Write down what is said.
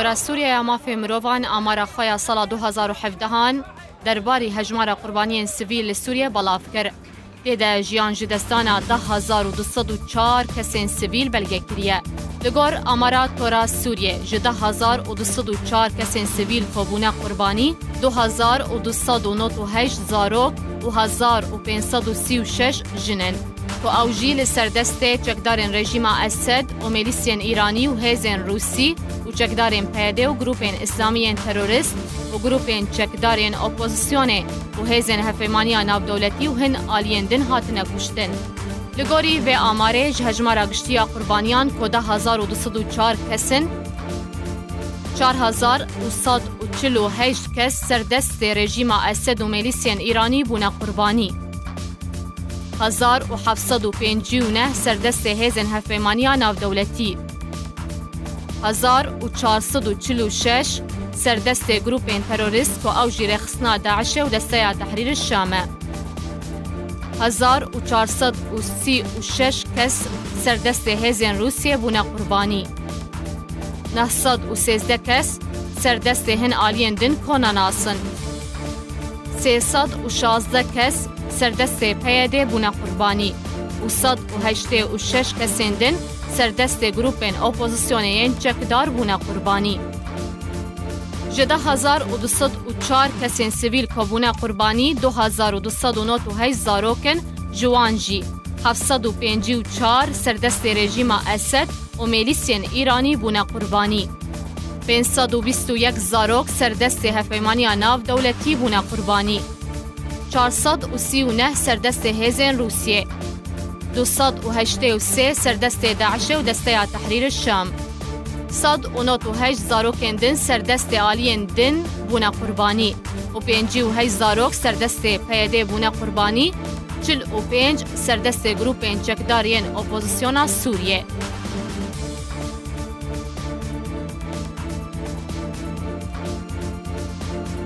تورا سوریه مافی مروان آمارا خویا سال 2017 درباری هجمار قربانیان سیویل سوریه بلاف کرد. دیده جیان جدستانا 10,204 کسین سیویل بلگه کریه. لگور آمارا تورا سوریه جده 10,204 کسین سیویل کبونه قربانی 2,298 زاروک و 1,536 جنن. و اوجیل سردسته چکدارن رژیم اسد و میلیسین ایرانی و هیزن روسی و چکدارن پیاده و گروپین اسلامی تروریست و گروپین چکدارن اپوزیسیون و هیزن هفمانی ناو دولتی و هن آلیندن هاتنه کشتن. لگوری و آماره هجمارا گشتی قربانیان کده 1,204 کسن 4,148 کس سردست رژیم اسد و میلیسین ایرانی بونه قربانی. 1,759 سردست هیزن هفمانی ناو دولتی 1,446 سردست گروپین تروریست و اوجی رخصنا داعش و دسته تحریر الشام 1,436 کس سردست هیزن روسیه بونه قربانی 913 کس سردست هن آلیندن کناناسن 316 کس سردست پیاده بونه قربانی و 186 کسیندن سردست گروپین اپوزیسیونین چکدار بونه قربانی. جده 1,204 کسین سیویل کبونه قربانی 2,298 زاروکن جوانجی 754 سردست رژیم اسد و میلیسین ایرانی بونه قربانی 521 زاروک سردست هفمانی ناو دولتی بونه قربانی 439 سردست هیزن روسیه 283 سردست داعش و دسته تحریر الشام 198 زاروکندن سردست آلیندن بونه قربانی و 58 زاروک سردست پیاده بونه قربانی 45 سردست گروپین چکدارین اپوزیسیون سوریه